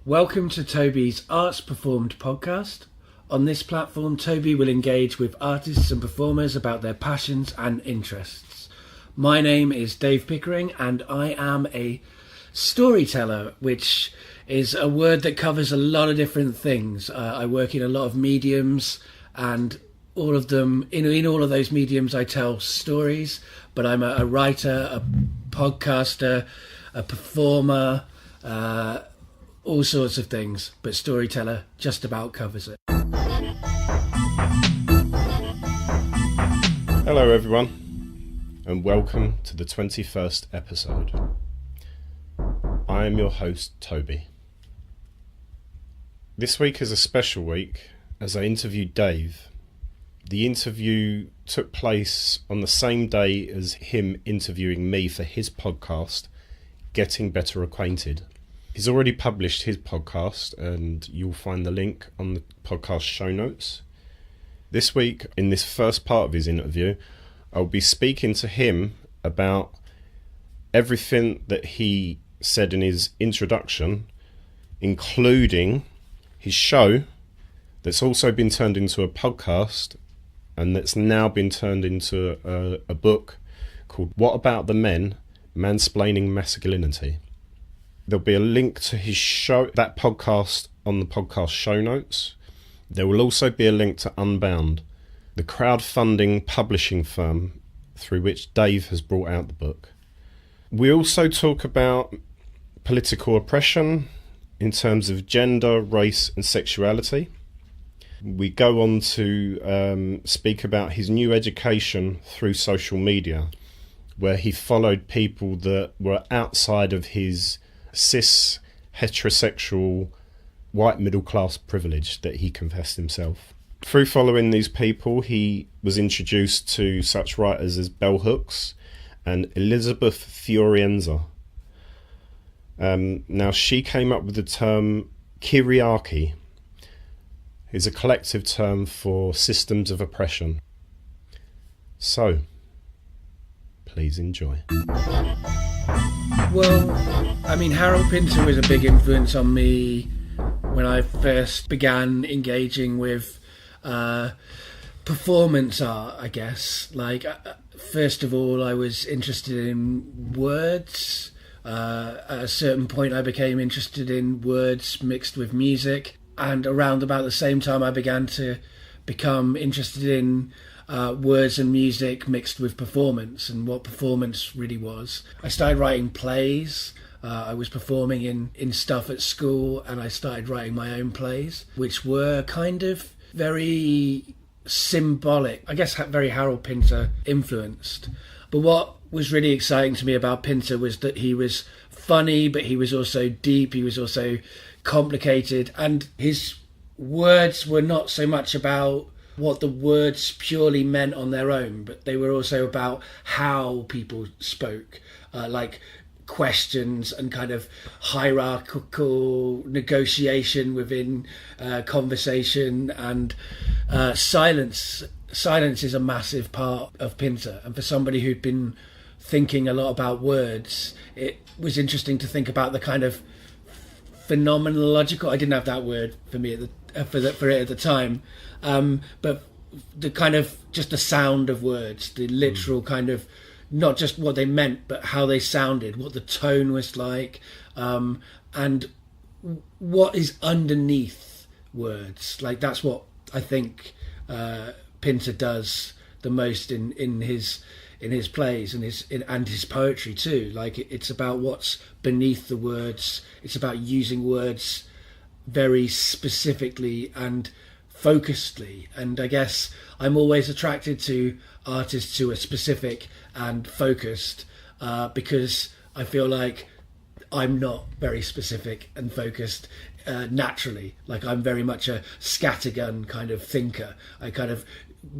Welcome to Tobi's Arts Performed podcast. On this platform, Tobi will engage with artists and performers about their passions and interests. My name is Dave Pickering and I am a storyteller, which is a word that covers a lot of different things. I work in a lot of mediums, and all of them, in all of those mediums, I tell stories, but I'm a writer, a podcaster, a performer, all sorts of things, but storyteller just about covers it. Hello everyone, and welcome to the 21st episode. I am your host, Tobi. This week is a special week as I interviewed Dave. The interview took place on the same day as him interviewing me for his podcast, Getting Better Acquainted. He's already published his podcast and you'll find the link on the podcast show notes. This week, in this first part of his interview, I'll be speaking to him about everything that he said in his introduction, including his show that's also been turned into a podcast and that's now been turned into a book called What About the Men? Mansplaining Masculinity. There'll be a link to his show, that podcast, on the podcast show notes. There will also be a link to Unbound, the crowdfunding publishing firm through which Dave has brought out the book. We also talk about political oppression in terms of gender, race and sexuality. We go on to speak about his new education through social media, where he followed people that were outside of his cis, heterosexual, white middle-class privilege that he confessed himself. Through following these people, he was introduced to such writers as Bell Hooks and Elizabeth Fiorenza. Now, she came up with the term kyriarchy. It's a collective term for systems of oppression. So, please enjoy. Well, I mean, Harold Pinter was a big influence on me when I first began engaging with performance art, I guess. Like, first of all, I was interested in words. At a certain point, I became interested in words mixed with music. And around about the same time, I began to become interested in words and music mixed with performance and what performance really was. I started writing plays. I was performing in stuff at school, and I started writing my own plays, which were kind of very symbolic, I guess very Harold Pinter influenced. But what was really exciting to me about Pinter was that he was funny, but he was also deep, he was also complicated, and his words were not so much about what the words purely meant on their own, but they were also about how people spoke, like questions and kind of hierarchical negotiation within conversation, and silence. Silence is a massive part of Pinter, and for somebody who'd been thinking a lot about words, it was interesting to think about the kind of phenomenological, I didn't have that word for me for it at the time, but the kind of just the sound of words, the literal kind of not just what they meant but how they sounded, what the tone was like, and what is underneath words. Like, that's what I think Pinter does the most in his plays and his poetry too. Like, it's about what's beneath the words. It's about using words very specifically and focusedly, and I guess I'm always attracted to artists who are specific and focused, because I feel like I'm not very specific and focused naturally. Like, I'm very much a scattergun kind of thinker. I kind of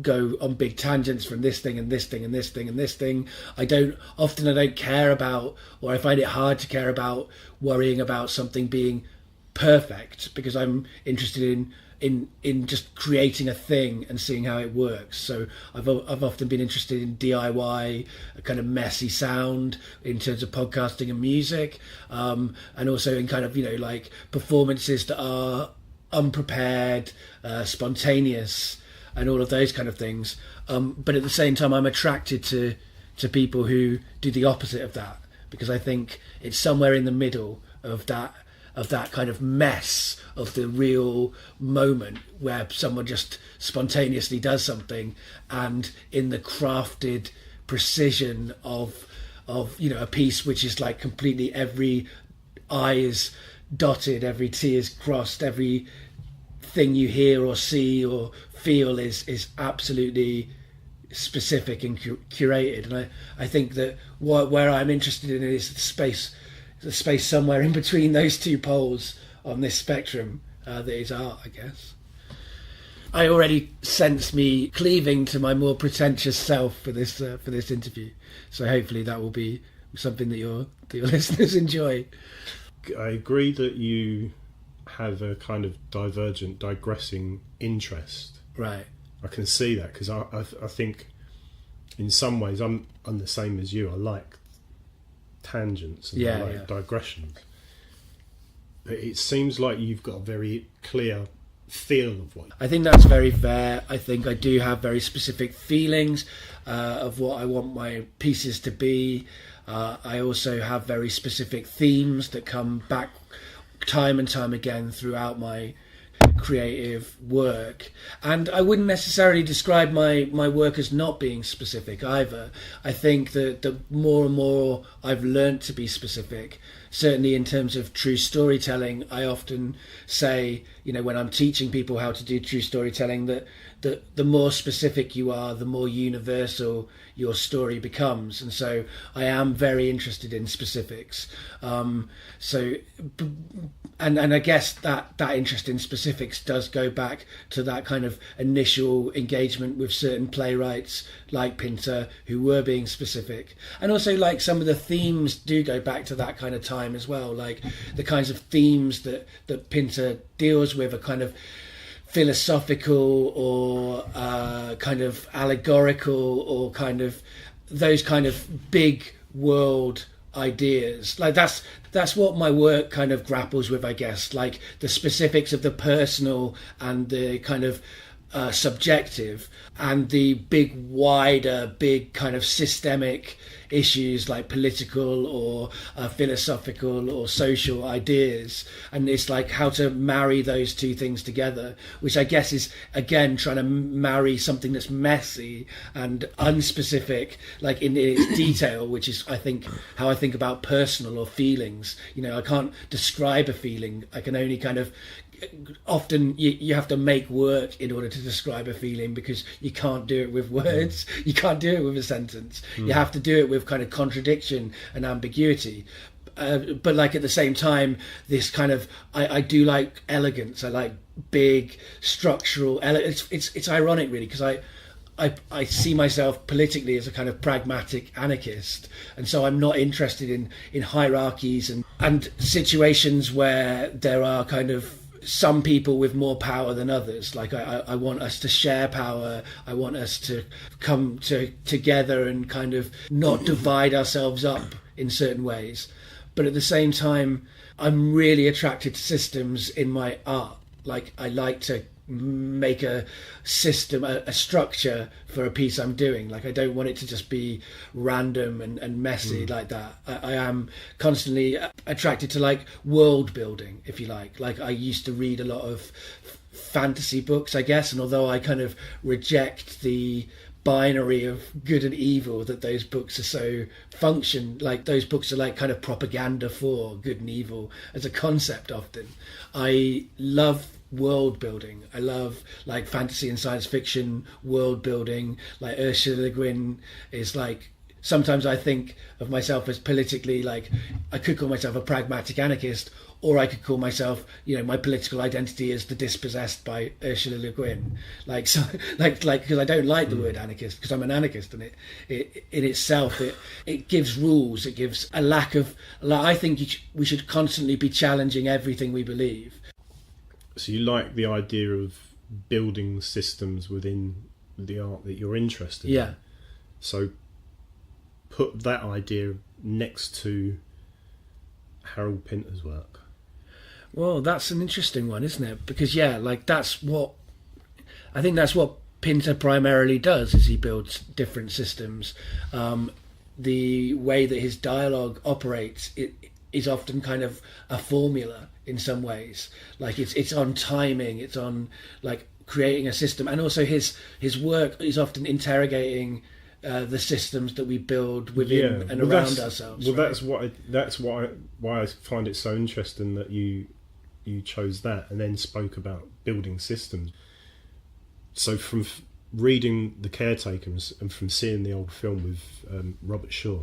go on big tangents from this thing and this thing and this thing and this thing. I don't care about, or I find it hard to care about, worrying about something being perfect, because I'm interested in in just creating a thing and seeing how it works. So I've often been interested in DIY, a kind of messy sound in terms of podcasting and music, and also in kind of, you know, like performances that are unprepared, spontaneous, and all of those kind of things. But at the same time, I'm attracted to people who do the opposite of that, because I think it's somewhere in the middle of that kind of mess of the real moment where someone just spontaneously does something, and in the crafted precision of you know, a piece which is like completely, every I is dotted, every T is crossed, every thing you hear or see or feel is absolutely specific and curated. And I think that where I'm interested in is the space somewhere in between those two poles on this spectrum, that is art, I guess. I already sense me cleaving to my more pretentious self for this interview, so hopefully that will be something that your listeners enjoy. I agree that you have a kind of divergent, digressing interest. Right. I can see that, because I think in some ways I'm the same as you. I like tangents and I like digressions. But it seems like you've got a very clear feel of what... I think that's very fair. I think I do have very specific feelings of what I want my pieces to be. I also have very specific themes that come back time and time again throughout my creative work, and I wouldn't necessarily describe my work as not being specific either. I think that the more and more I've learned to be specific, certainly in terms of true storytelling, I often say, you know, when I'm teaching people how to do true storytelling, that the more specific you are, the more universal your story becomes. And so I am very interested in specifics. And I guess that interest in specifics does go back to that kind of initial engagement with certain playwrights like Pinter, who were being specific. And also, like, some of the themes do go back to that kind of time as well. Like the kinds of themes that Pinter deals with are kind of philosophical or kind of allegorical, or kind of those kind of big world ideas. Like that's what my work kind of grapples with, I guess, like the specifics of the personal and the kind of subjective, and the big kind of systemic issues like political or philosophical or social ideas. And it's like how to marry those two things together, which I guess is again trying to marry something that's messy and unspecific, like in its detail, which is, I think, how I think about personal or feelings. You know, I can't describe a feeling. I can only kind of... Often you have to make work in order to describe a feeling, because you can't do it with words. You can't do it with a sentence. You have to do it with kind of contradiction and ambiguity. But like at the same time, this kind of I do like elegance. I like big structural. It's ironic really, because I see myself politically as a kind of pragmatic anarchist, and so I'm not interested in hierarchies and situations where there are kind of some people with more power than others. Like I want us to share power. I want us to come together and kind of not divide ourselves up in certain ways. But at the same time, I'm really attracted to systems in my art. Like I like to make a system, a structure for a piece I'm doing. Like I don't want it to just be random and messy like that. I am constantly attracted to like world building, if you like. Like I used to read a lot of fantasy books, I guess, and although I kind of reject the binary of good and evil that those books are so like those books are like kind of propaganda for good and evil as a concept often. I love world building. I love like fantasy and science fiction world building. Like Ursula Le Guin is like, sometimes I think of myself as politically, like I could call myself a pragmatic anarchist, or I could call myself, you know, my political identity is the dispossessed by Ursula Le Guin. Like, so, like, because I don't like the word anarchist, because I'm an anarchist, and it in itself, it gives rules. It gives a lack of, like, I think we should constantly be challenging everything we believe. So you like the idea of building systems within the art that you're interested in. Yeah. So put that idea next to Harold Pinter's work. Well, that's an interesting one, isn't it? Because that's what Pinter primarily does, is he builds different systems. The way that his dialogue operates, it is often kind of a formula in some ways. Like it's on timing, it's on like creating a system, and also his work is often interrogating the systems that we build within and around ourselves. Well, right? that's why I find it so interesting that you chose that and then spoke about building systems. So from reading The Caretakers and from seeing the old film with Robert Shaw,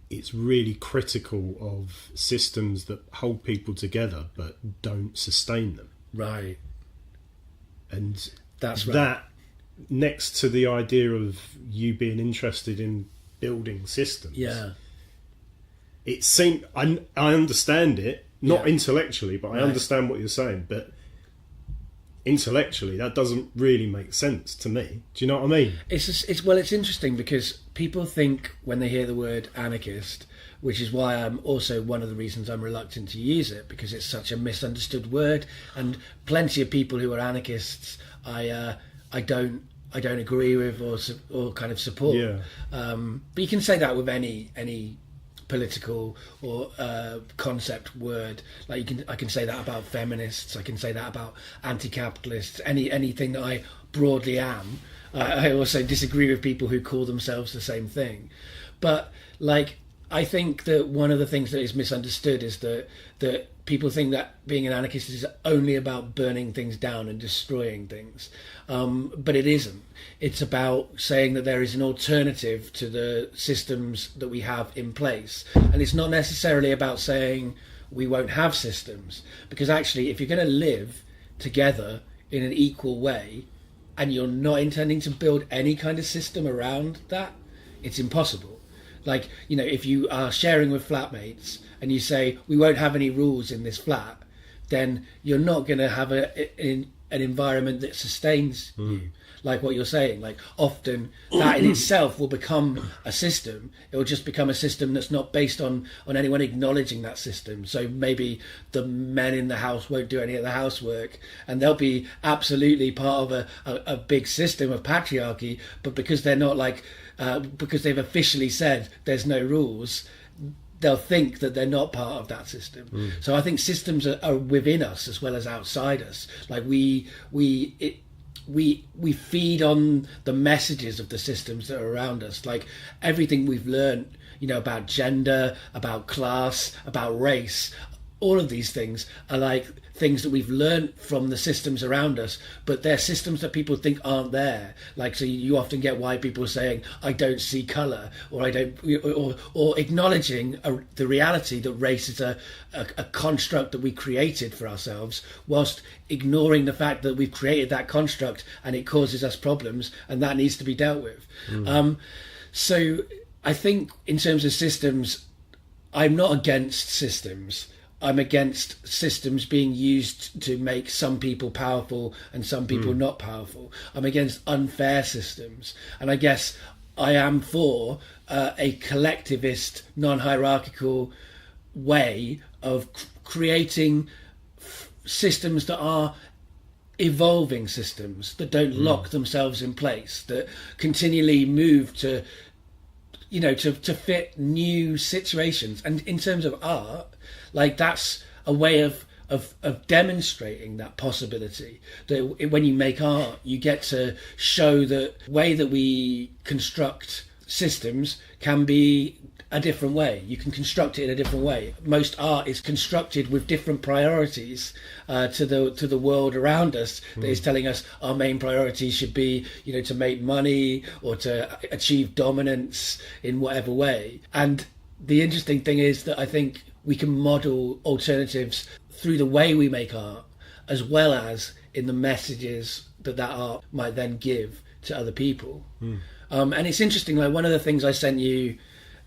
it's really critical of systems that hold people together but don't sustain them. Right. And that's right. That, next to the idea of you being interested in building systems, it seemed I understand it, not intellectually, but I understand what you're saying, but intellectually that doesn't really make sense to me. Do you know what I mean? It's interesting because people think when they hear the word anarchist, which is why I'm also one of the reasons I'm reluctant to use it, because it's such a misunderstood word, and plenty of people who are anarchists I don't agree with or kind of support. But you can say that with any political or concept word. Like I can say that about feminists. I can say that about anti-capitalists. Anything that I broadly am. I also disagree with people who call themselves the same thing. But like, I think that one of the things that is misunderstood is that people think that being an anarchist is only about burning things down and destroying things. But it isn't. It's about saying that there is an alternative to the systems that we have in place. And it's not necessarily about saying we won't have systems. Because actually, if you're going to live together in an equal way and you're not intending to build any kind of system around that, it's impossible. Like, you know, if you are sharing with flatmates and you say, we won't have any rules in this flat, then you're not going to have an environment that sustains you. Like what you're saying, like often that in itself will become a system. It will just become a system that's not based on anyone acknowledging that system. So maybe the men in the house won't do any of the housework, and they'll be absolutely part of a big system of patriarchy, but because they're not because they've officially said there's no rules, they'll think that they're not part of that system. So I think systems are within us as well as outside us. Like we feed on the messages of the systems that are around us. Like everything we've learned, you know, about gender, about class, about race, all of these things are like things that we've learned from the systems around us, but they're systems that people think aren't there. Like, so you often get white people saying, I don't see colour, or I don't, or acknowledging the reality that race is a construct that we created for ourselves, whilst ignoring the fact that we've created that construct and it causes us problems and that needs to be dealt with. So I think in terms of systems, I'm not against systems. I'm against systems being used to make some people powerful and some people not powerful. I'm against unfair systems. And I guess I am for a collectivist, non-hierarchical way of creating systems that are evolving systems, that don't lock themselves in place, that continually move to, you know, to fit new situations. And in terms of art, like that's a way of demonstrating that possibility, that when you make art, you get to show the way that we construct systems can be a different way. You can construct it in a different way. Most art is constructed with different priorities to the world around us, that is telling us our main priority should be, you know, to make money or to achieve dominance in whatever way. And the interesting thing is that I think we can model alternatives through the way we make art, as well as in the messages that art might then give to other people. And it's interesting, like one of the things I sent you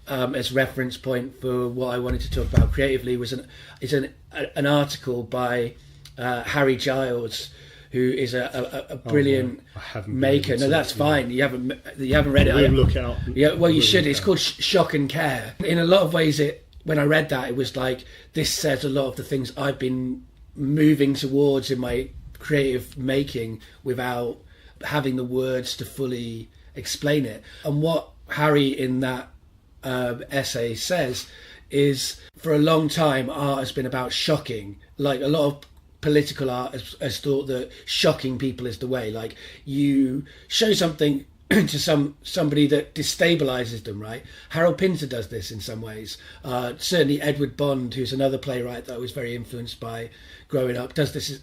as reference point for what I wanted to talk about creatively was an article by Harry Giles, who is a brilliant maker. No, that's fine. You haven't read it. We'll look it up. Yeah, well, you should. It's called Shock and Care. In a lot of ways, when I read that, it was like, this says a lot of the things I've been moving towards in my creative making without having the words to fully explain it. And what Harry in that essay says is, for a long time, art has been about shocking. Like, a lot of political art has thought that shocking people is the way. Like, you show something to somebody that destabilizes them, right? Harold Pinter does this in some ways. Certainly Edward Bond, who's another playwright that I was very influenced by growing up, does this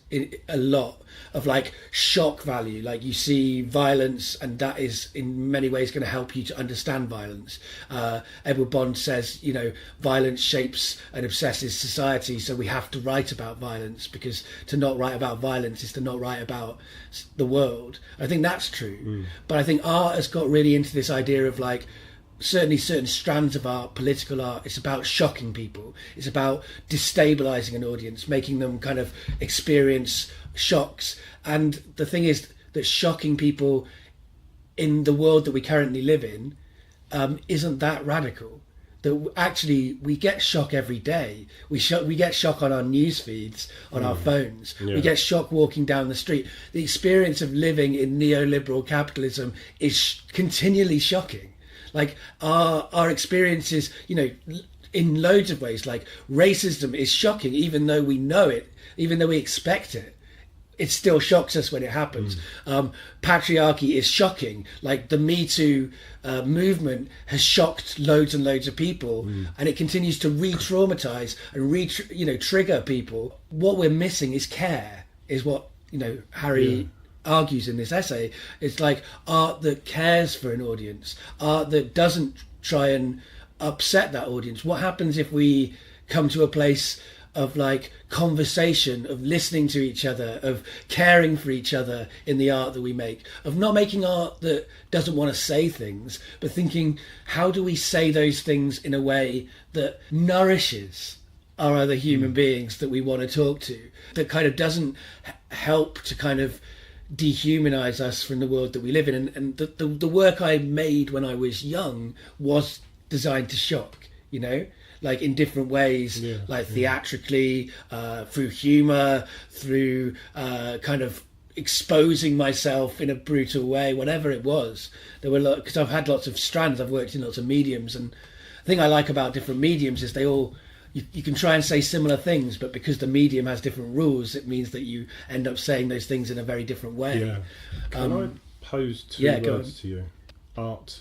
a lot of like shock value. Like, you see violence, and that is in many ways going to help you to understand violence. Edward Bond says, violence shapes and obsesses society, so we have to write about violence, because to not write about violence is to not write about the world. I think that's true. But I think art has got really into this idea of like, certainly certain strands of art, political art, it's about shocking people. It's about destabilizing an audience, making them kind of experience shocks. And the thing is that shocking people in the world that we currently live in isn't that radical. That actually we get shock every day. We get shock on our news feeds, on our phones. Yeah. We get shock walking down the street. The experience of living in neoliberal capitalism is continually shocking. Like, our experiences, in loads of ways, like racism is shocking, even though we know it, even though we expect it. It still shocks us when it happens. Patriarchy is shocking. Like, the Me Too movement has shocked loads and loads of people, and it continues to re-traumatize and trigger people. What we're missing is care, is what Harry argues in this essay. It's like art that cares for an audience, art that doesn't try and upset that audience. What happens if we come to a place of like conversation, of listening to each other, of caring for each other in the art that we make, of not making art that doesn't want to say things, but thinking, how do we say those things in a way that nourishes our other human beings that we want to talk to, that kind of doesn't help to kind of dehumanize us from the world that we live in. And the work I made when I was young was designed to shock, like in different ways, like theatrically, through humor, through kind of exposing myself in a brutal way, whatever it was. There were because I've had lots of strands, I've worked in lots of mediums, and the thing I like about different mediums is they all, you can try and say similar things, but because the medium has different rules, it means that you end up saying those things in a very different way. Yeah. Can I pose two words to you? Art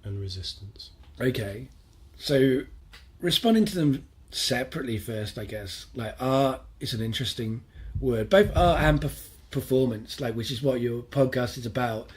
and resistance. Okay. So, responding to them separately first, I guess. Like, art is an interesting word. Both art and performance, like, which is what your podcast is about.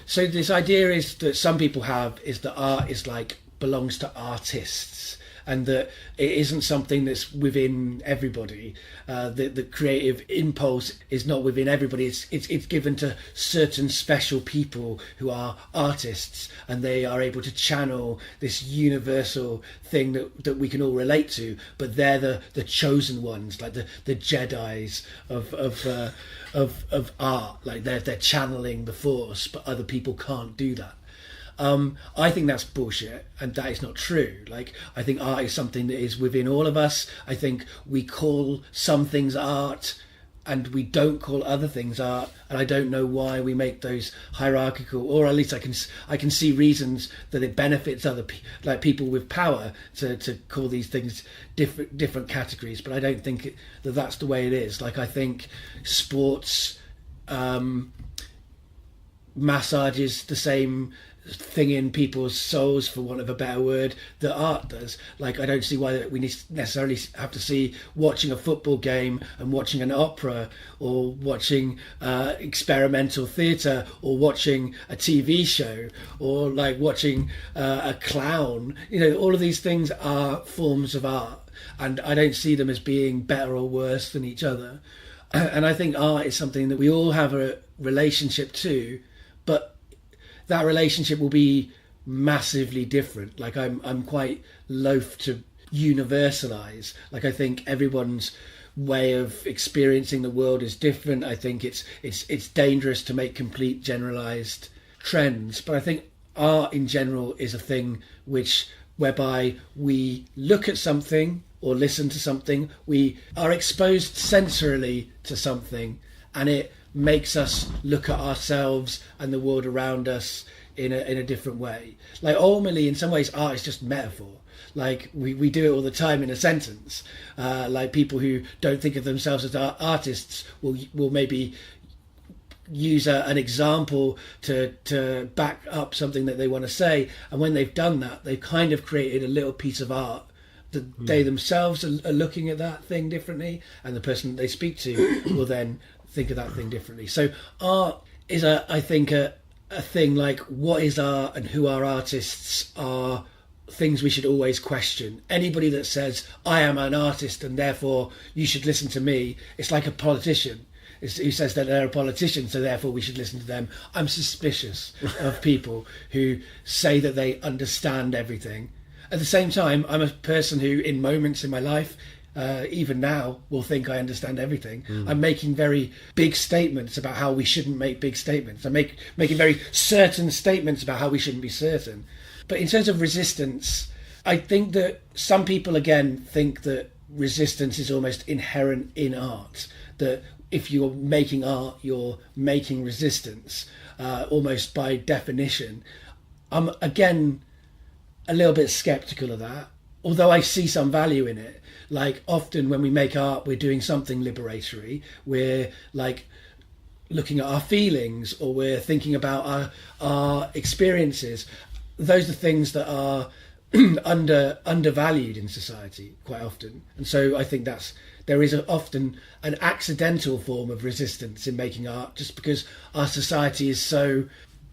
So this idea is that some people have is that art is like, belongs to artists, and that it isn't something that's within everybody. The creative impulse is not within everybody. It's given to certain special people who are artists, and they are able to channel this universal thing that we can all relate to. But they're the chosen ones, like the Jedis of art. Like they're channeling the Force, but other people can't do that. I think that's bullshit, and that is not true. Like, I think art is something that is within all of us. I think we call some things art and we don't call other things art, and I don't know why we make those hierarchical, or at least I can see reasons that it benefits other like people with power to call these things different categories, but I don't think that's the way it is. Like, I think sports massages the same thing in people's souls, for want of a better word, that art does. Like, I don't see why we necessarily have to see watching a football game and watching an opera, or watching experimental theatre, or watching a TV show, or like watching a clown. All of these things are forms of art, and I don't see them as being better or worse than each other. And I think art is something that we all have a relationship to, but that relationship will be massively different. Like, I'm quite loath to universalize. Like, I think everyone's way of experiencing the world is different. I think it's dangerous to make complete generalized trends, but I think art in general is a thing whereby we look at something or listen to something, we are exposed sensorily to something, and it makes us look at ourselves and the world around us in a different way. Like ultimately, in some ways, art is just metaphor. Like we do it all the time in a sentence. Like people who don't think of themselves as artists will maybe use an example to back up something that they want to say, and when they've done that, they've kind of created a little piece of art that they themselves are looking at that thing differently, and the person that they speak to will then think of that thing differently. So art is I think a thing. Like, what is art and who are artists are things we should always question. Anybody that says I am an artist and therefore you should listen to me, it's like a politician who says that they're a politician, so therefore we should listen to them. I'm suspicious of people who say that they understand everything. At the same time, I'm a person who, in moments in my life, even now, will think I understand everything. I'm making very big statements about how we shouldn't make big statements. I'm making very certain statements about how we shouldn't be certain. But in terms of resistance, I think that some people, again, think that resistance is almost inherent in art. That if you're making art, you're making resistance, almost by definition. I'm, again, a little bit sceptical of that, although I see some value in it. Like, often when we make art, we're doing something liberatory. We're like looking at our feelings, or we're thinking about our experiences. Those are things that are undervalued in society quite often. And so I think there is often an accidental form of resistance in making art, just because our society is so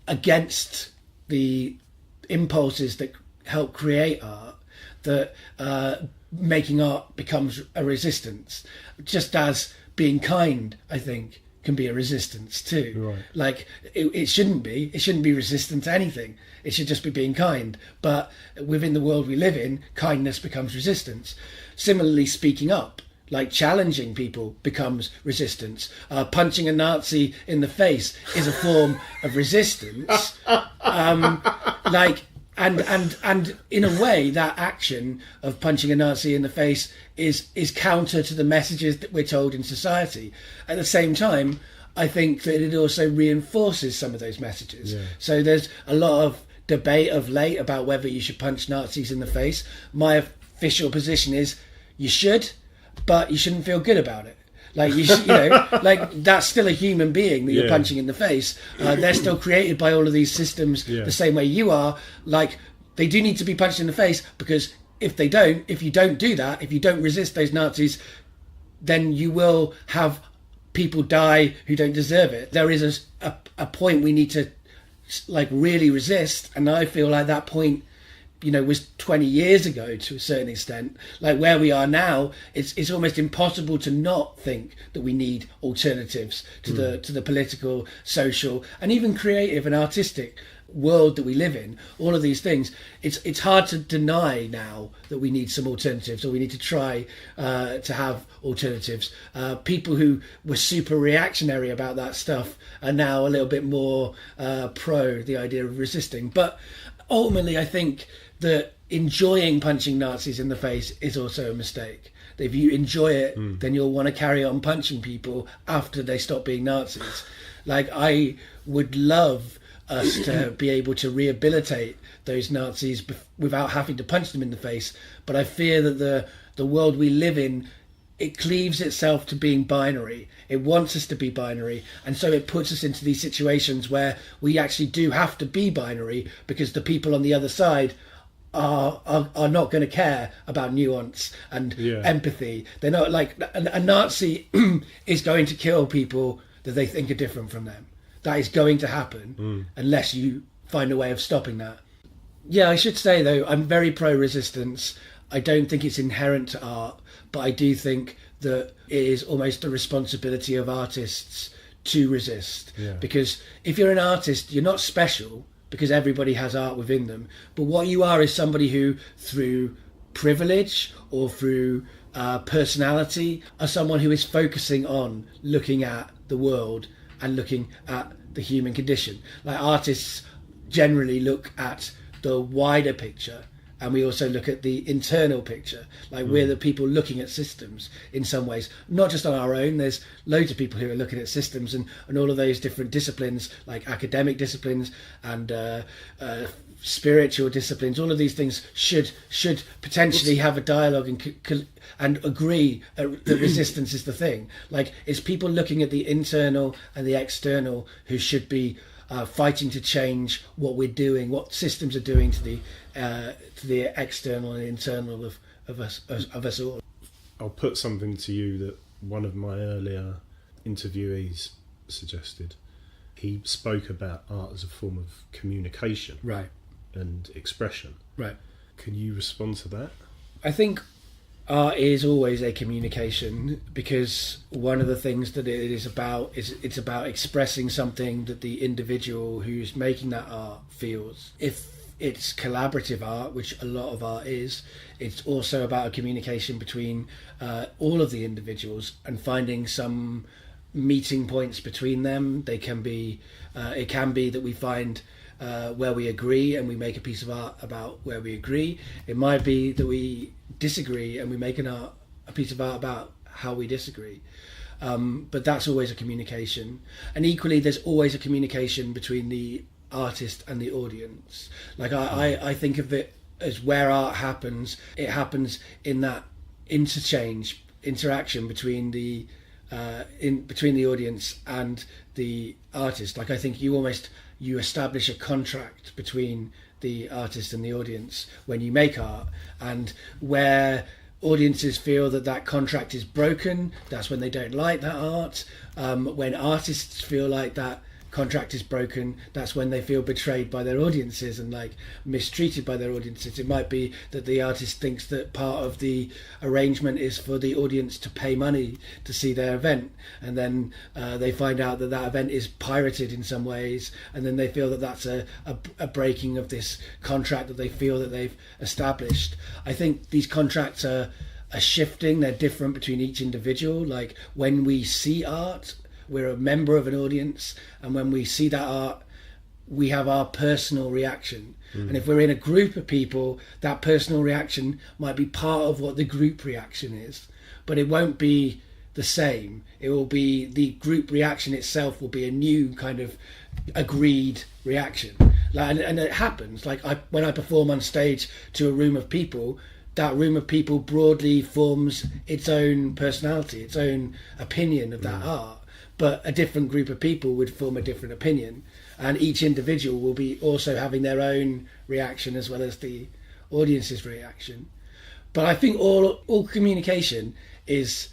against the impulses that help create art, that making art becomes a resistance. Just as being kind, I think, can be a resistance too. Right. Like it shouldn't be resistant to anything. It should just be being kind. But within the world we live in, kindness becomes resistance. Similarly, speaking up, like challenging people, becomes resistance. Punching a Nazi in the face is a form of resistance. And in a way, that action of punching a Nazi in the face is counter to the messages that we're told in society. At the same time, I think that it also reinforces some of those messages. Yeah. So there's a lot of debate of late about whether you should punch Nazis in the face. My official position is you should, but you shouldn't feel good about it. Like like that's still a human being that you're punching in the face. They're still created by all of these systems the same way you are. Like, they do need to be punched in the face, because if you don't do that, if you don't resist those Nazis, then you will have people die who don't deserve it. There is a point we need to like really resist, and I feel like that point, was 20 years ago to a certain extent. Like, where we are now, it's almost impossible to not think that we need alternatives to the political, social, and even creative and artistic world that we live in. All of these things, it's hard to deny now that we need some alternatives, or we need to try to have alternatives. People who were super reactionary about that stuff are now a little bit more pro the idea of resisting. But ultimately, I think that enjoying punching Nazis in the face is also a mistake. If you enjoy it, then you'll want to carry on punching people after they stop being Nazis. Like, I would love us to be able to rehabilitate those Nazis without having to punch them in the face. But I fear that the world we live in, it cleaves itself to being binary. It wants us to be binary. And so it puts us into these situations where we actually do have to be binary, because the people on the other side are not going to care about nuance and empathy. They're not like a Nazi is going to kill people that they think are different from them. That is going to happen unless you find a way of stopping that. Yeah, I should say though, I'm very pro-resistance. I don't think it's inherent to art, but I do think that it is almost a responsibility of artists to resist. Yeah. Because if you're an artist, you're not special, because everybody has art within them. But what you are is somebody who, through privilege or through personality are someone who is focusing on looking at the world and looking at the human condition. Like artists generally look at the wider picture, and we also look at the internal picture. Like we're the people looking at systems in some ways, not just on our own. There's loads of people who are looking at systems and all of those different disciplines, like academic disciplines and spiritual disciplines. All of these things should potentially have a dialogue and agree that resistance is the thing. Like it's people looking at the internal and the external who should be fighting to change what we're doing, what systems are doing to the external and internal of us all. I'll put something to you that one of my earlier interviewees suggested. He spoke about art as a form of communication, right, and expression. Right. Can you respond to that? I think art is always a communication, because one of the things that it is about is it's about expressing something that the individual who's making that art feels. If it's collaborative art, which a lot of art is, it's also about a communication between all of the individuals and finding some meeting points between them. They can be, it can be that we find where we agree and we make a piece of art about where we agree. It might be that we disagree and we make a piece of art about how we disagree. But that's always a communication. And equally, there's always a communication between the artist and the audience. Like I think of it as where art happens, it happens in that interaction between the between the audience and the artist. Like I think you establish a contract between the artist and the audience when you make art, and where audiences feel that contract is broken, that's when they don't like that art. When artists feel like that contract is broken, that's when they feel betrayed by their audiences and like mistreated by their audiences. It might be that the artist thinks that part of the arrangement is for the audience to pay money to see their event, and then they find out that event is pirated in some ways, and then they feel that that's a breaking of this contract that they feel that they've established. I think these contracts are shifting, they're different between each individual. Like when we see art, we're a member of an audience, and when we see that art, we have our personal reaction. And if we're in a group of people, that personal reaction might be part of what the group reaction is, but it won't be the same. It will be the group reaction itself will be a new kind of agreed reaction. And it happens. Like when I perform on stage to a room of people, that room of people broadly forms its own personality, its own opinion of that art. But a different group of people would form a different opinion, and each individual will be also having their own reaction as well as the audience's reaction. But I think all communication is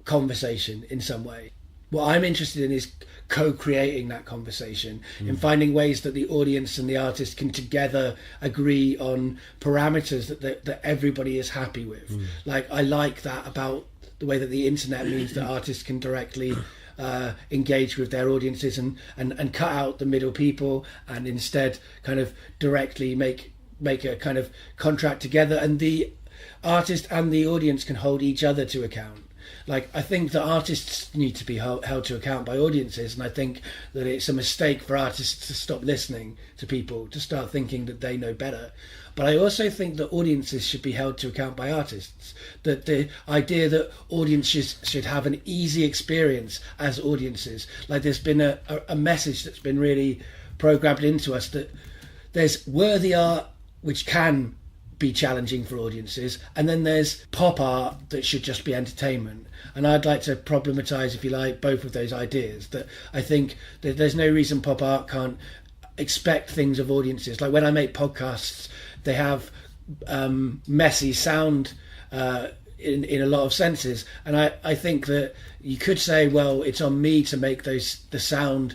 conversation in some way. What I'm interested in is co-creating that conversation, in finding ways that the audience and the artist can together agree on parameters that everybody is happy with. Like I like that about the way that the internet means that artists can directly engage with their audiences and cut out the middle people, and instead kind of directly make a kind of contract together, and the artist and the audience can hold each other to account. Like I think that artists need to be held to account by audiences, and I think that it's a mistake for artists to stop listening to people, to start thinking that they know better. But I also think that audiences should be held to account by artists. That the idea that audiences should have an easy experience as audiences. Like there's been a message that's been really programmed into us that there's worthy art which can be challenging for audiences, and then there's pop art that should just be entertainment. And I'd like to problematize, if you like, both of those ideas. That I think that there's no reason pop art can't expect things of audiences. Like when I make podcasts, they have messy sound in a lot of senses, and I think that you could say, well, it's on me to make the sound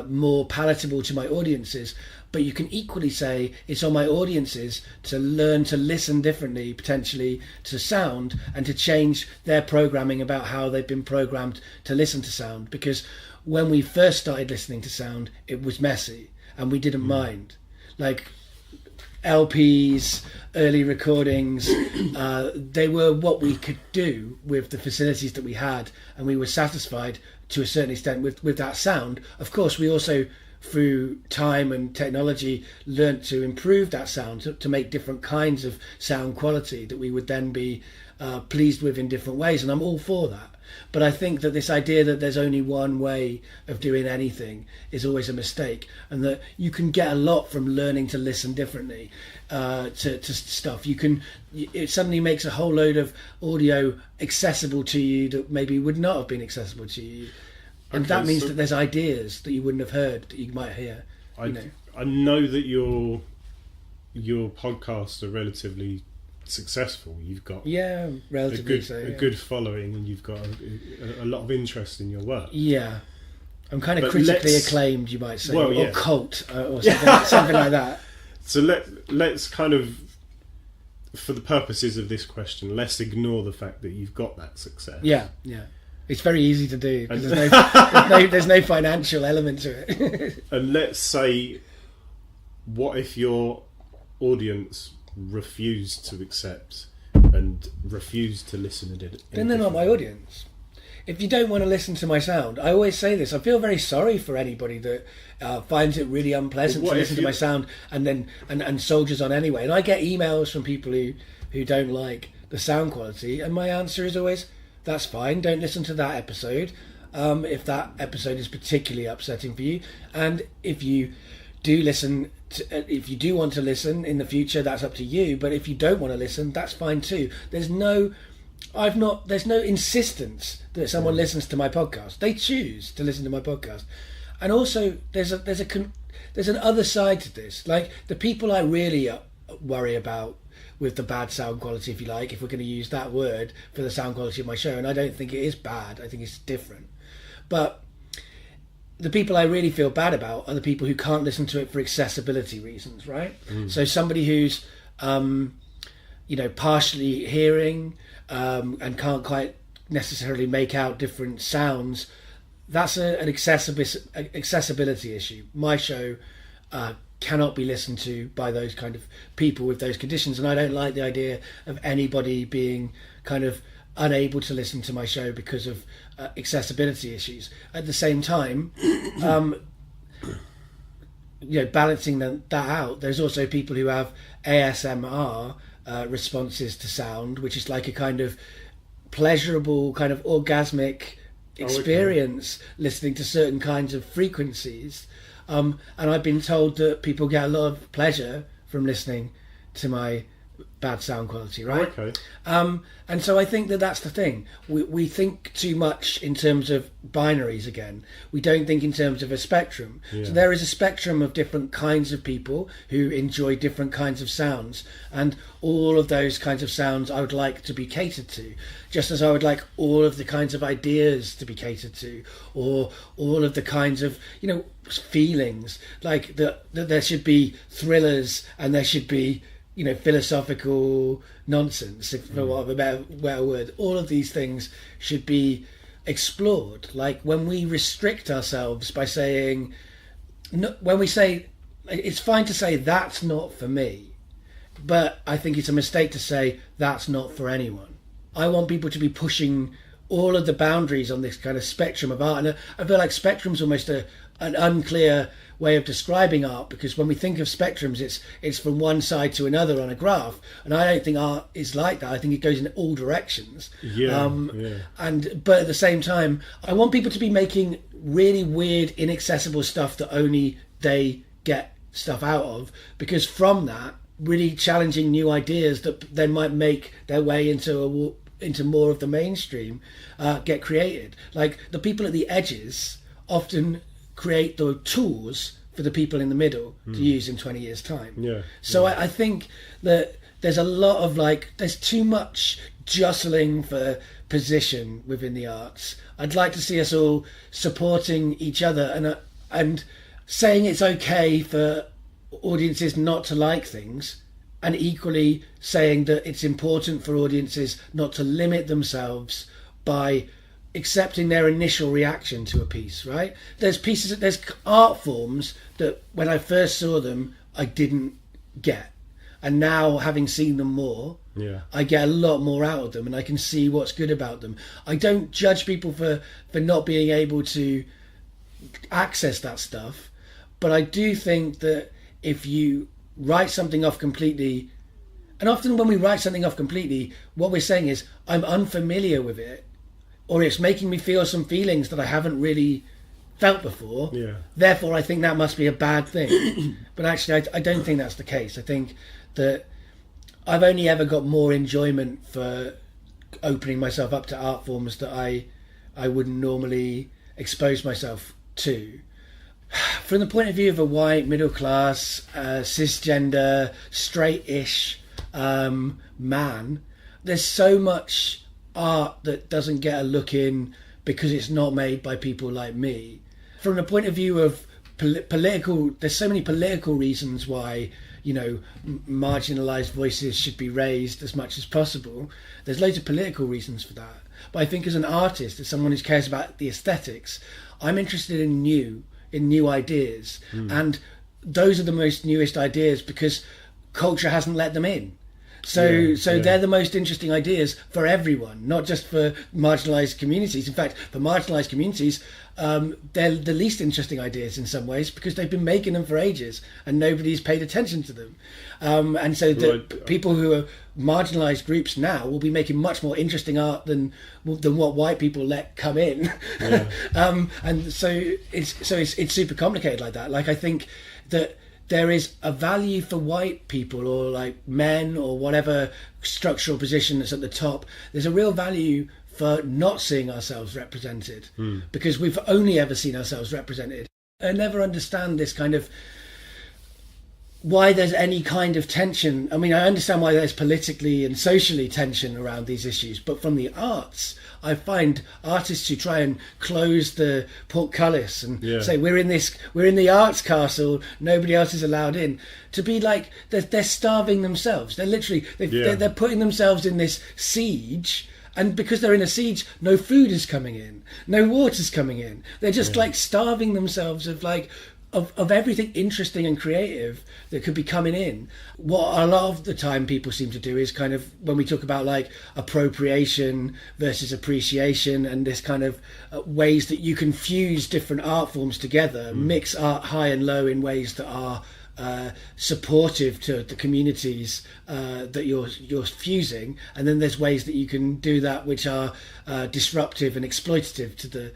more palatable to my audiences, but you can equally say it's on my audiences to learn to listen differently, potentially, to sound, and to change their programming about how they've been programmed to listen to sound. Because when we first started listening to sound, it was messy and we didn't mind. Like LPs, early recordings, they were what we could do with the facilities that we had, and we were satisfied to a certain extent with that sound. Of course, we also, through time and technology, learnt to improve that sound, to make different kinds of sound quality that we would then be pleased with in different ways, and I'm all for that. But I think that this idea that there's only one way of doing anything is always a mistake, and that you can get a lot from learning to listen differently to stuff. It suddenly makes a whole load of audio accessible to you that maybe would not have been accessible to you, and that means that there's ideas that you wouldn't have heard that you might hear. I know that your podcasts are relatively successful. You've got relatively a good following, and you've got a lot of interest in your work. Yeah, I'm kind of critically acclaimed, you might say, or cult, or something like that. So let's kind of, for the purposes of this question, let's ignore the fact that you've got that success. Yeah. It's very easy to do because there's no financial element to it. And let's say, what if your audience refused to accept and refused to listen? Then they're not my audience. If you don't want to listen to my sound, I always say this, I feel very sorry for anybody that finds it really unpleasant to listen to my sound and soldiers on anyway. And I get emails from people who don't like the sound quality, and my answer is always, that's fine, don't listen to that episode if that episode is particularly upsetting for you. And if you do listen if you do want to listen in the future, that's up to you. But if you don't want to listen, that's fine too. There's no insistence that someone listens to my podcast. They choose to listen to my podcast. And also there's an other side to this. Like, the people I really worry about with the bad sound quality, if you like, if we're going to use that word for the sound quality of my show, and I don't think it is bad, I think it's different. But the people I really feel bad about are the people who can't listen to it for accessibility reasons, right? So somebody who's, partially hearing and can't quite necessarily make out different sounds, that's an accessibility issue. My show cannot be listened to by those kind of people with those conditions, and I don't like the idea of anybody being kind of unable to listen to my show because of accessibility issues. At the same time, balancing that out, there's also people who have ASMR responses to sound, which is like a kind of pleasurable, kind of orgasmic experience listening to certain kinds of frequencies. And I've been told that people get a lot of pleasure from listening to my bad sound quality, right? And so I think that's the thing. We think too much in terms of binaries again. We don't think in terms of a spectrum. So there is a spectrum of different kinds of people who enjoy different kinds of sounds, and all of those kinds of sounds I would like to be catered to, just as I would like all of the kinds of ideas to be catered to, or all of the kinds of feelings, like that there should be thrillers and there should be philosophical nonsense, for want of a better word. All of these things should be explored. Like, when we restrict ourselves by saying, when we say, it's fine to say that's not for me, but I think it's a mistake to say that's not for anyone. I want people to be pushing all of the boundaries on this kind of spectrum of art, and I feel like spectrum's almost an unclear way of describing art, because when we think of spectrums, it's from one side to another on a graph, and I don't think art is like that. I think it goes in all directions. But at the same time, I want people to be making really weird, inaccessible stuff that only they get stuff out of, because from that, really challenging new ideas that then might make their way into more of the mainstream get created. Like, the people at the edges often create the tools for the people in the middle to use in 20 years' time. I think that there's a lot of there's too much jostling for position within the arts. I'd like to see us all supporting each other and saying it's okay for audiences not to like things, and equally saying that it's important for audiences not to limit themselves by accepting their initial reaction to a piece, right? There's art forms that when I first saw them, I didn't get. And now, having seen them more, I get a lot more out of them, and I can see what's good about them. I don't judge people for not being able to access that stuff, but I do think that if you write something off completely, and often when we write something off completely, what we're saying is, I'm unfamiliar with it, or it's making me feel some feelings that I haven't really felt before. Therefore, I think that must be a bad thing. But actually, I don't think that's the case. I think that I've only ever got more enjoyment for opening myself up to art forms that I wouldn't normally expose myself to. From the point of view of a white, middle class, cisgender, straight-ish man, there's so much art that doesn't get a look in because it's not made by people like me. From the point of view of political, there's so many political reasons why, you know, marginalised voices should be raised as much as possible. There's loads of political reasons for that. But I think as an artist, as someone who cares about the aesthetics, I'm interested in new ideas. And those are the most newest ideas because culture hasn't let them in. So they're the most interesting ideas for everyone, not just for marginalised communities. In fact, for marginalised communities, they're the least interesting ideas in some ways because they've been making them for ages and nobody's paid attention to them. And so people who are marginalised groups now will be making much more interesting art than what white people let come in. And so it's super complicated like that. Like, I think that there is a value for white people or like men or whatever structural position that's at the top. There's a real value for not seeing ourselves represented because we've only ever seen ourselves represented. I never understand this kind of why there's any kind of tension. I mean, I understand why there's politically and socially tension around these issues, but from the arts, I find artists who try and close the portcullis and say we're in the arts castle, nobody else is allowed in, to be like they're starving themselves. They're literally they're putting themselves in this siege. And because they're in a siege, no food is coming in, no water's coming in. They're just like starving themselves of everything interesting and creative that could be coming in. What a lot of the time people seem to do is kind of, when we talk about like appropriation versus appreciation and this kind of ways that you can fuse different art forms together, mix art high and low in ways that are supportive to the communities that you're fusing, and then there's ways that you can do that which are disruptive and exploitative to the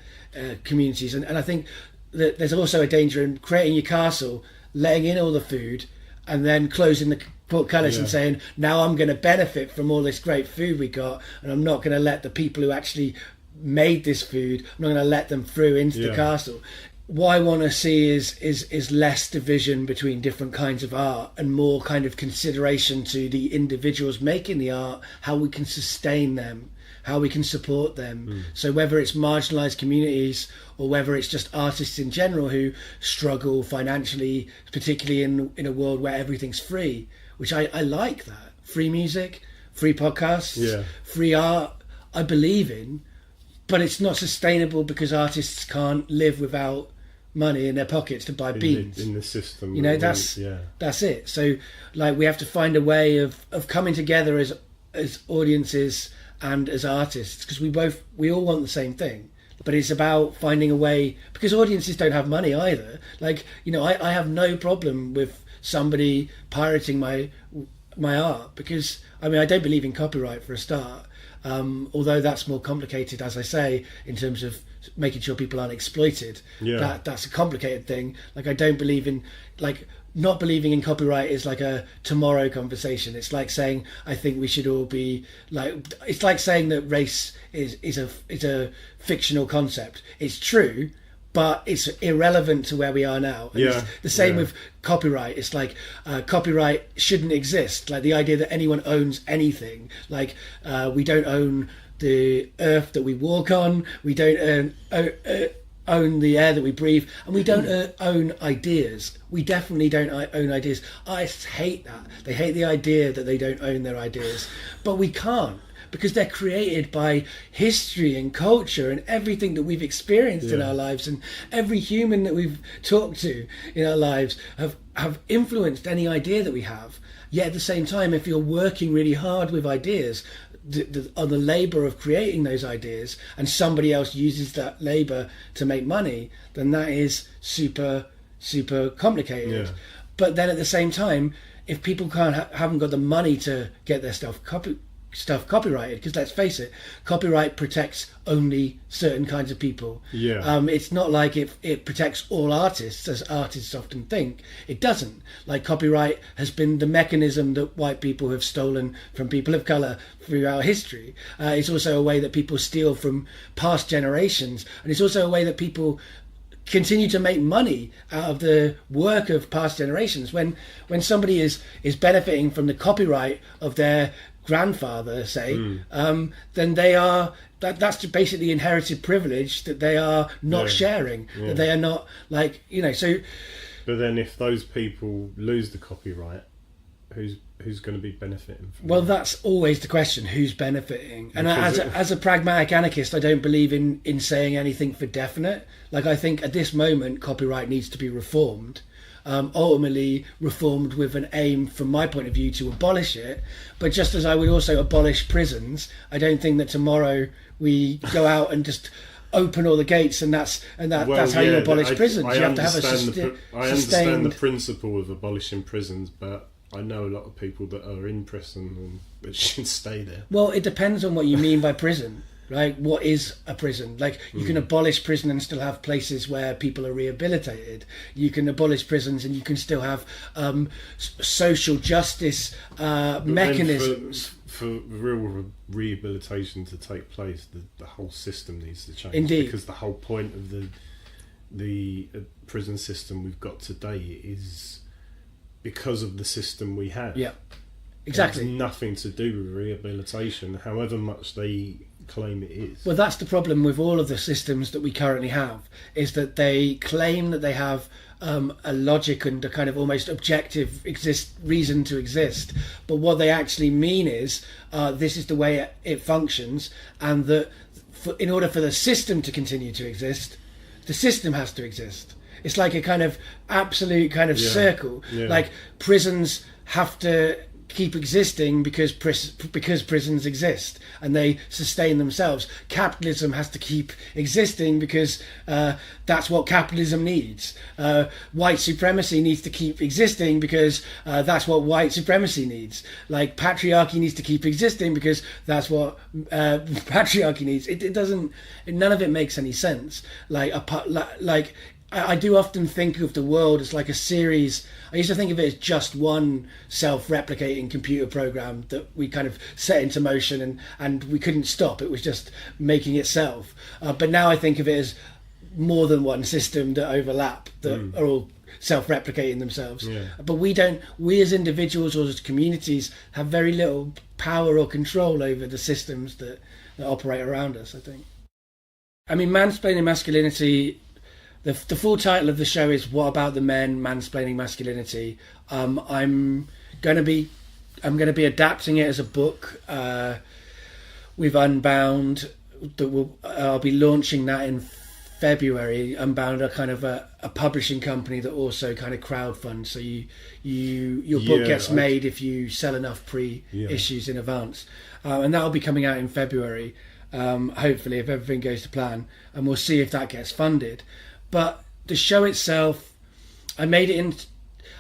communities. And I think that there's also a danger in creating your castle, letting in all the food, and then closing the portcullis and saying, now I'm going to benefit from all this great food we got, and I'm not going to let the people who actually made this food, I'm not going to let them through into the castle. What I want to see is less division between different kinds of art and more kind of consideration to the individuals making the art, how we can sustain them, how we can support them. So whether it's marginalised communities or whether it's just artists in general who struggle financially, particularly in a world where everything's free, which I like that. Free music, free podcasts, free art, I believe in, but it's not sustainable because artists can't live without money in their pockets to buy beans. In the system. You know, that's it. So like we have to find a way of coming together as audiences and as artists, because we all want the same thing, but it's about finding a way, because audiences don't have money either. Like, you know, I have no problem with somebody pirating my art, because I mean, I don't believe in copyright for a start, although that's more complicated, as I say, in terms of making sure people aren't exploited. That's a complicated thing. Like, I don't believe in, like, not believing in copyright is like a tomorrow conversation. It's like saying I think we should all be like, it's like saying that race is a fictional concept. It's true, but it's irrelevant to where we are now. And it's the same with copyright. It's like copyright shouldn't exist. Like the idea that anyone owns anything. Like we don't own the earth that we walk on. We don't own the air that we breathe, and we don't own ideas. We definitely don't own ideas. Artists hate that. They hate the idea that they don't own their ideas, but we can't, because they're created by history and culture and everything that we've experienced in our lives, and every human that we've talked to in our lives have influenced any idea that we have. Yet at the same time, if you're working really hard with ideas, on the labor of creating those ideas, and somebody else uses that labor to make money, then that is super complicated. But then at the same time, if people haven't got the money to get their stuff copyrighted, because let's face it, copyright protects only certain kinds of people. It's not like it protects all artists, as artists often think. It doesn't. Like, copyright has been the mechanism that white people have stolen from people of colour throughout history. It's also a way that people steal from past generations, and it's also a way that people continue to make money out of the work of past generations. When somebody is benefiting from the copyright of their grandfather, say, then that's basically inherited privilege that they are not sharing, that they are not, like, so. But then if those people lose the copyright, who's going to be benefiting from well that? That's always the question, who's benefiting. And as a pragmatic anarchist, I don't believe in saying anything for definite. Like, I think at this moment copyright needs to be reformed, ultimately reformed with an aim, from my point of view, to abolish it. But just as I would also abolish prisons, I don't think that tomorrow we go out and just open all the gates and that's how you abolish prisons. You have to have I understand the principle of abolishing prisons, but I know a lot of people that are in prison and that should stay there. Well, it depends on what you mean by prison. Right? What is a prison? Like, you can abolish prison and still have places where people are rehabilitated. You can abolish prisons and you can still have social justice mechanisms. For real rehabilitation to take place, the whole system needs to change. Indeed. Because the whole point of the prison system we've got today is because of the system we have. Yeah, exactly. It has nothing to do with rehabilitation, however much they claim it is. Well, that's the problem with all of the systems that we currently have, is that they claim that they have a logic and a kind of almost objective reason to exist, but what they actually mean is this is the way it functions, and that in order for the system to continue to exist, the system has to exist. It's like a kind of absolute kind of circle. Like, prisons have to keep existing because prisons exist and they sustain themselves. Capitalism has to keep existing because that's what capitalism needs. White supremacy needs to keep existing because that's what white supremacy needs. Like, patriarchy needs to keep existing because that's what patriarchy needs. It doesn't. None of it makes any sense. I do often think of the world as like a series. I used to think of it as just one self-replicating computer program that we kind of set into motion and we couldn't stop. It was just making itself. But now I think of it as more than one system that overlap, that are all self-replicating themselves. But we as individuals or as communities have very little power or control over the systems that operate around us, I think. I mean, Mansplaining Masculinity... The full title of the show is "What About the Men? Mansplaining Masculinity." I'm going to be adapting it as a book with Unbound. I'll be launching that in February. Unbound are kind of a publishing company that also kind of crowdfund. So your book gets made if you sell enough pre-issues in advance, and that'll be coming out in February. Hopefully, if everything goes to plan, and we'll see if that gets funded. But the show itself, I made it in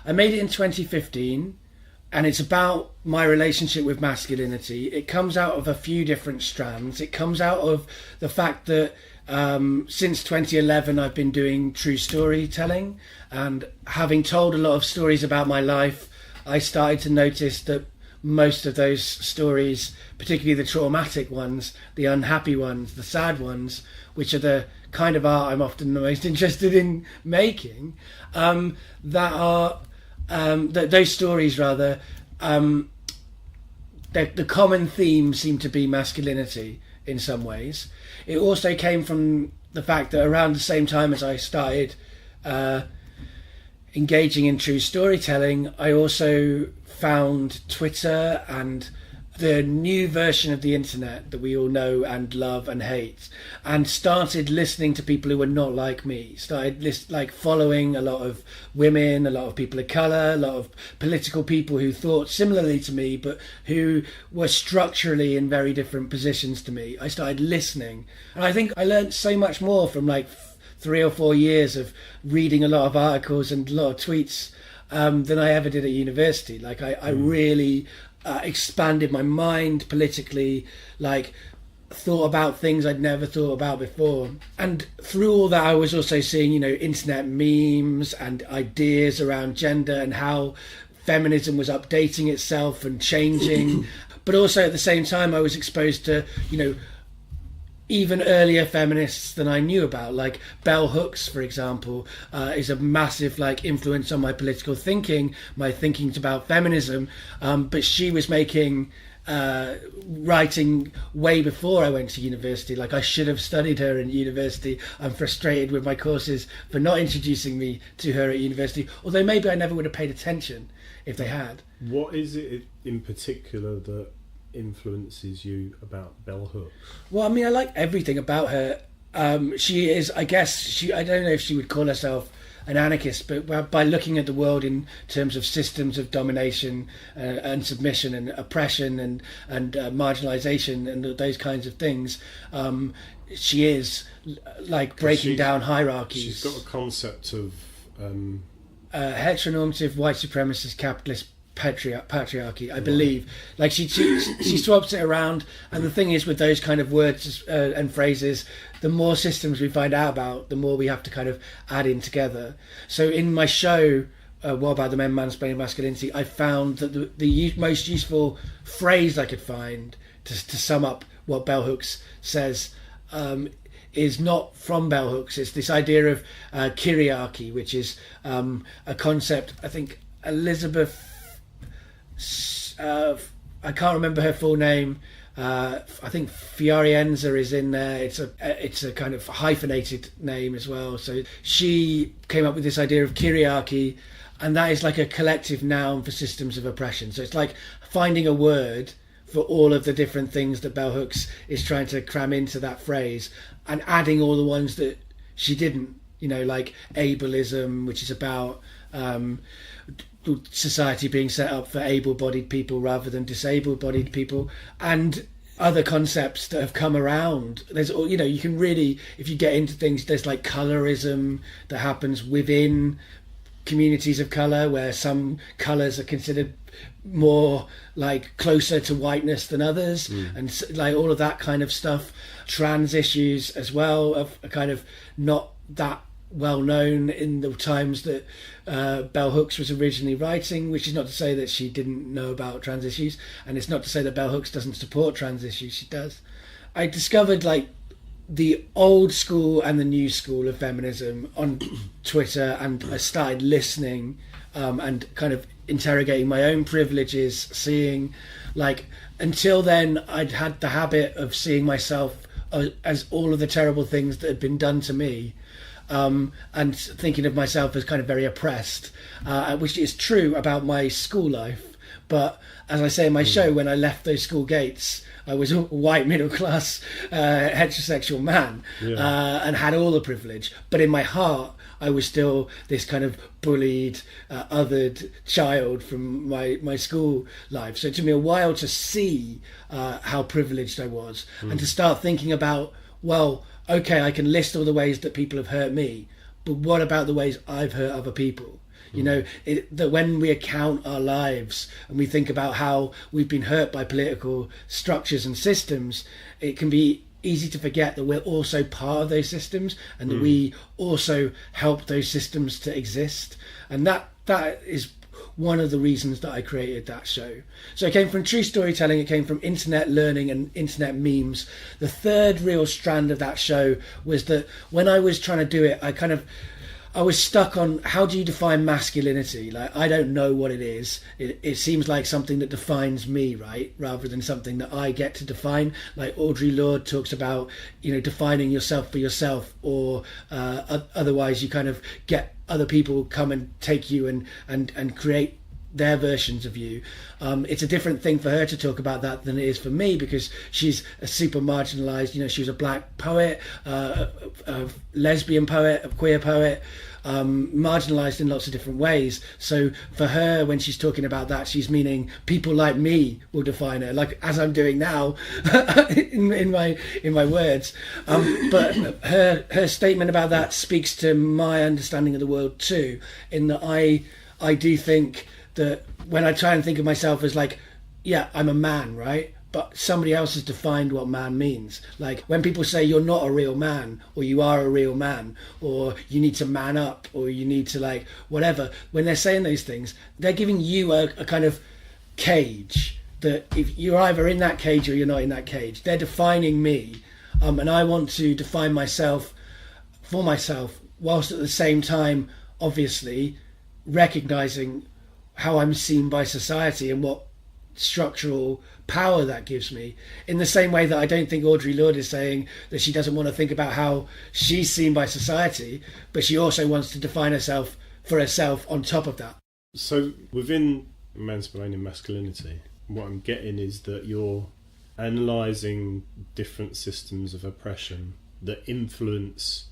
2015, and it's about my relationship with masculinity. It comes out of a few different strands. It comes out of the fact that since 2011 I've been doing true storytelling, and having told a lot of stories about my life, I started to notice that most of those stories, particularly the traumatic ones, the unhappy ones, the sad ones, which are the kind of art I'm often the most interested in making, those stories rather, the common theme seemed to be masculinity in some ways. It also came from the fact that around the same time as I started engaging in true storytelling, I also found Twitter and the new version of the internet that we all know and love and hate, and started listening to people who were not like me. Started following a lot of women, a lot of people of colour, a lot of political people who thought similarly to me, but who were structurally in very different positions to me. I started listening, and I think I learned so much more from 3 or 4 years of reading a lot of articles and a lot of tweets than I ever did at university. I really expanded my mind politically, thought about things I'd never thought about before. And through all that, I was also seeing, internet memes and ideas around gender and how feminism was updating itself and changing. But also at the same time, I was exposed to, even earlier feminists than I knew about, like Bell Hooks, for example, is a massive influence on my political thinking, my thinkings about feminism. But she was making writing way before I went to university. I should have studied her in university. I'm frustrated with my courses for not introducing me to her at university, although maybe I never would have paid attention if they had. What is it in particular that influences you about Bell Hooks? Well, I mean, I like everything about her. She is, I guess, I don't know if she would call herself an anarchist, but by looking at the world in terms of systems of domination and submission and oppression and marginalization and those kinds of things, she is breaking down hierarchies. She's got a concept of heteronormative white supremacist capitalist patriarchy, I believe. She swaps it around, and the thing is with those kind of words and phrases, the more systems we find out about, the more we have to kind of add in together. So in my show, What About the Men Mansplaining Masculinity, I found that the most useful phrase I could find to sum up what Bell Hooks says is not from Bell Hooks. It's this idea of kyriarchy, which is a concept, I think Elizabeth, I can't remember her full name. I think Fiorienza is in there. It's a kind of hyphenated name as well. So she came up with this idea of kyriarchy, and that is like a collective noun for systems of oppression. So it's like finding a word for all of the different things that Bell Hooks is trying to cram into that phrase, and adding all the ones that she didn't, like ableism, which is about society being set up for able-bodied people rather than disabled-bodied people, and other concepts that have come around. There's, you can really, if you get into things, there's colorism that happens within communities of colour, where some colours are considered more closer to whiteness than others, and all of that kind of stuff. Trans issues as well are kind of not that well known in the times that Bell Hooks was originally writing, which is not to say that she didn't know about trans issues, and it's not to say that Bell Hooks doesn't support trans issues. She does. I discovered the old school and the new school of feminism on Twitter, and I started listening and kind of interrogating my own privileges, seeing until then I'd had the habit of seeing myself as all of the terrible things that had been done to me, and thinking of myself as kind of very oppressed, which is true about my school life. But as I say in my show, when I left those school gates, I was a white middle-class heterosexual man, and had all the privilege. But in my heart, I was still this kind of bullied, othered child from my school life. So it took me a while to see how privileged I was, and to start thinking about, well, okay, I can list all the ways that people have hurt me, but what about the ways I've hurt other people? That when we account our lives and we think about how we've been hurt by political structures and systems, it can be easy to forget that we're also part of those systems, and that we also help those systems to exist. And that is one of the reasons that I created that show. So it came from true storytelling, it came from internet learning and internet memes. The third real strand of that show was that when I was trying to do it, I was stuck on, how do you define masculinity? I don't know what it is. It seems like something that defines me, right? Rather than something that I get to define. Audre Lorde talks about, defining yourself for yourself, or otherwise you kind of get other people come and take you and create their versions of you. It's a different thing for her to talk about that than it is for me, because she's a super marginalized, she was a black poet, a lesbian poet, a queer poet, marginalized in lots of different ways. So for her, when she's talking about that, she's meaning people like me will define her, like as I'm doing now in my words. But her statement about that speaks to my understanding of the world too, in that I do think that when I try and think of myself as like, yeah, I'm a man, right? But somebody else has defined what man means. Like when people say you're not a real man, or you are a real man, or you need to man up, or you need to like whatever, when they're saying those things, they're giving you a kind of cage that if you're either in that cage or you're not in that cage. They're defining me, and I want to define myself for myself, whilst at the same time, obviously, recognizing how I'm seen by society and what structural power that gives me. In the same way that I don't think Audre Lorde is saying that she doesn't want to think about how she's seen by society, but she also wants to define herself for herself on top of that. So within Mansplaining Masculinity, what I'm getting is that you're analysing different systems of oppression that influence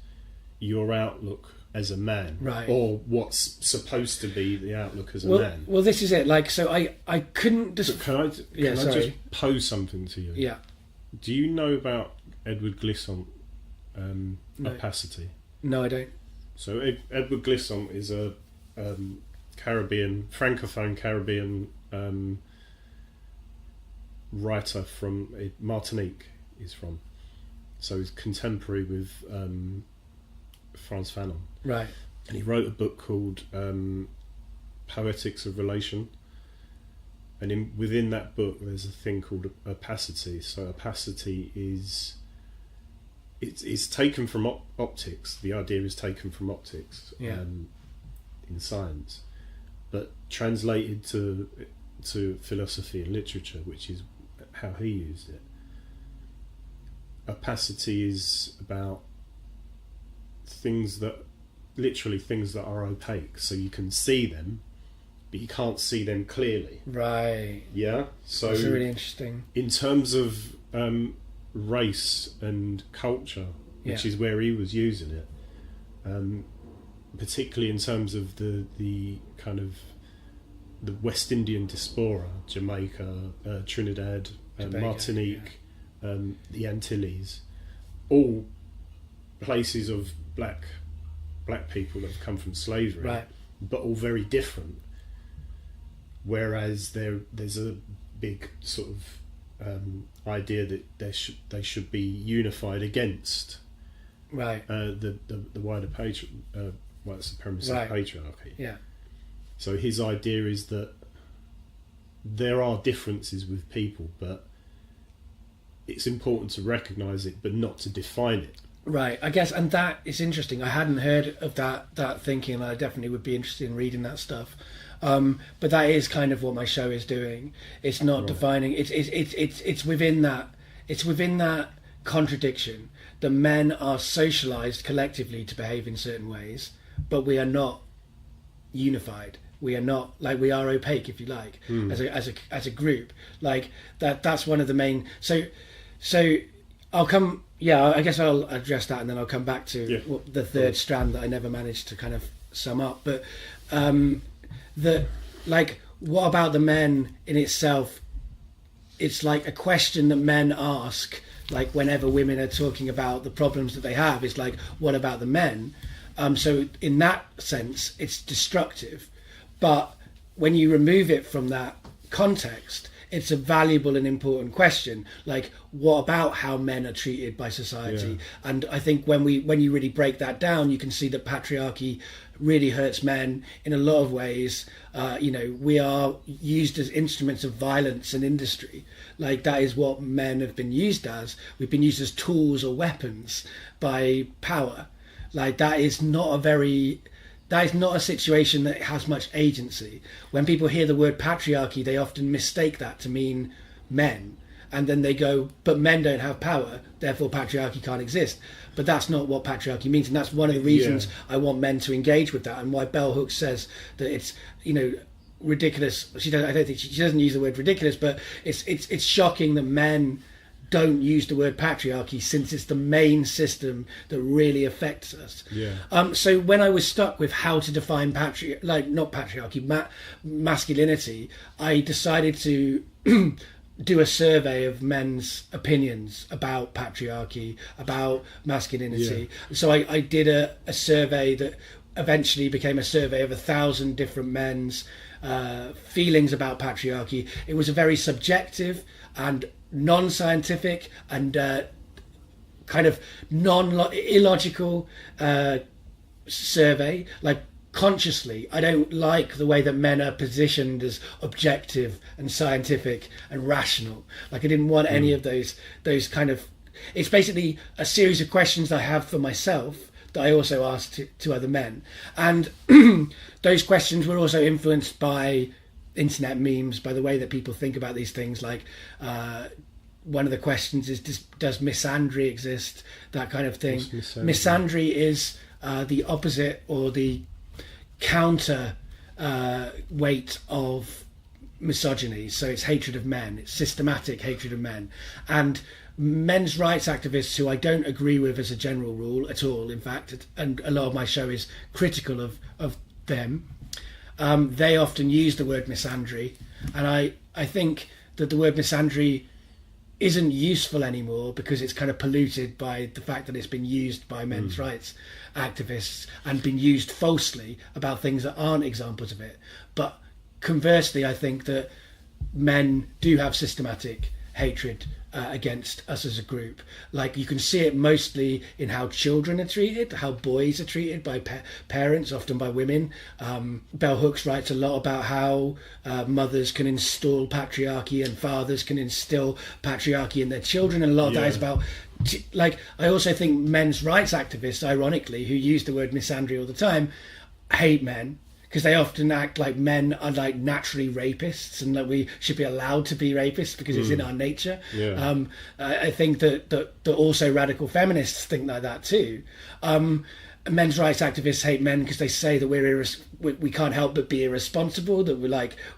your outlook as a man, right, or what's supposed to be the outlook as a man. Well, this is it. Like, so I couldn't just. Can I just pose something to you? Yeah. Do you know about Edward Glissant, No. opacity? No, I don't. So Edward Glissant is a francophone Caribbean writer from Martinique. He's from, so he's contemporary with Frantz Fanon. Right. And he wrote a book called Poetics of Relation. And within that book, there's a thing called opacity. So opacity is... It's taken from optics. The idea is taken from optics, yeah, in science. But translated to philosophy and literature, which is how he used it. Opacity is about things that are opaque, so you can see them but you can't see them clearly, right? Yeah, so that's really interesting. In terms of race and culture, which is where he was using it, particularly in terms of the kind of the West Indian diaspora, Jamaica, Trinidad, Martinique, the Antilles, all places of black people that have come from slavery, right, but all very different. Whereas there's a big sort of idea that they should be unified against, right, the wider white supremacy, right, patriarchy. Yeah. So his idea is that there are differences with people, but it's important to recognise it, but not to define it. Right, I guess, and that is interesting. I hadn't heard of that thinking, and I definitely would be interested in reading that stuff. But that is kind of what my show is doing. It's not defining. It's within that. It's within that contradiction that men are socialised collectively to behave in certain ways, but we are not unified. We are not, like, we are opaque, if you like, as a group. Like that's one of the main. So I'll come. Yeah, I guess I'll address that, and then I'll come back to the third strand that I never managed to kind of sum up. But what about the men in itself? It's like a question that men ask, like whenever women are talking about the problems that they have. It's like, what about the men? So in that sense, it's destructive. But when you remove it from that context, it's a valuable and important question. Like, what about how men are treated by society? Yeah. And I think when you really break that down, you can see that patriarchy really hurts men in a lot of ways. We are used as instruments of violence in industry. Like, that is what men have been used as. We've been used as tools or weapons by power. Like, that is not a situation that has much agency. When people hear the word patriarchy, they often mistake that to mean men. And then they go, but men don't have power, therefore patriarchy can't exist. But that's not what patriarchy means. And that's one of the reasons I want men to engage with that, and why Bell Hooks says that it's, ridiculous. I don't think she doesn't use the word ridiculous, but it's shocking that men don't use the word patriarchy, since it's the main system that really affects us. So when I was stuck with how to define masculinity, I decided to do a survey of men's opinions about patriarchy, about masculinity. So I did a survey that eventually became a survey of 1,000 different men's feelings about patriarchy. It was a very subjective and non-scientific and kind of illogical survey. Like, consciously, I don't like the way that men are positioned as objective and scientific and rational. Like, I didn't want any of those kind of... It's basically a series of questions I have for myself that I also ask to other men. And those questions were also influenced by internet memes, by the way that people think about these things. Like, one of the questions is, does misandry exist? That kind of thing. Misandry is the opposite or the counter weight of misogyny. So it's hatred of men. It's systematic hatred of men. And men's rights activists, who I don't agree with as a general rule at all, in fact, and a lot of my show is critical of them, they often use the word misandry. And I think that the word misandry isn't useful anymore because it's kind of polluted by the fact that it's been used by men's rights activists and been used falsely about things that aren't examples of it. But conversely, I think that men do have systematic hatred against us as a group. Like, you can see it mostly in how children are treated, how boys are treated by parents, often by women. Bell Hooks writes a lot about how mothers can install patriarchy and fathers can instill patriarchy in their children, and a lot of that is about... Like, I also think men's rights activists, ironically, who use the word misandry all the time, hate men, because they often act like men are like naturally rapists and that we should be allowed to be rapists because it's in our nature. I think that also radical feminists think like that too. Men's rights activists hate men because they say that we can't help but be irresponsible, that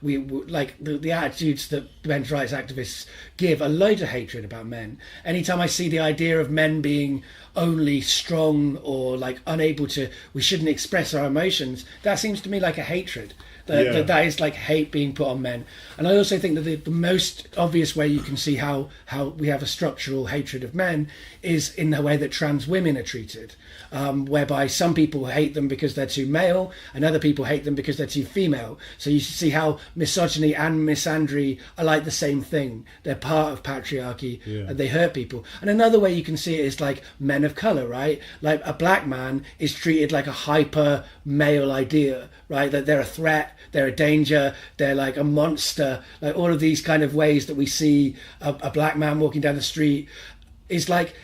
the attitudes that men's rights activists give are loads of hatred about men. Anytime I see the idea of men being only strong or like unable to, we shouldn't express our emotions, that seems to me like a hatred. That is like hate being put on men. And I also think that the most obvious way you can see how we have a structural hatred of men is in the way that trans women are treated, whereby some people hate them because they're too male and other people hate them because they're too female. So you see how misogyny and misandry are like the same thing. They're part of patriarchy and they hurt people. And another way you can see it is like men of colour, right? Like, a black man is treated like a hyper male idea, right? That they're a threat, they're a danger, they're like a monster. Like, all of these kind of ways that we see a black man walking down the street, it's like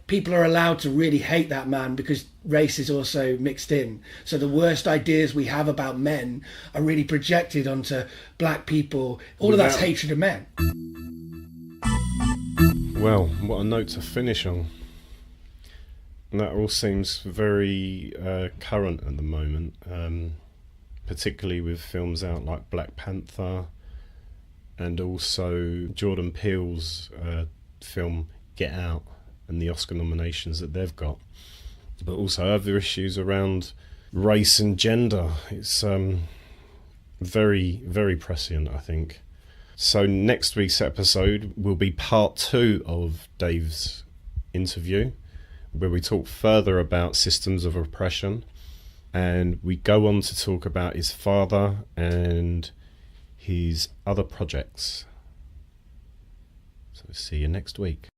people are allowed to really hate that man because race is also mixed in. So the worst ideas we have about men are really projected onto black people. All of that's hatred of men. Well, what a note to finish on. And that all seems very current at the moment, particularly with films out like Black Panther and also Jordan Peele's film Get Out and the Oscar nominations that they've got, but also other issues around race and gender. It's very, very prescient, I think. So next week's episode will be part 2 of Dave's interview, where we talk further about systems of oppression, and we go on to talk about his father and his other projects. So see you next week.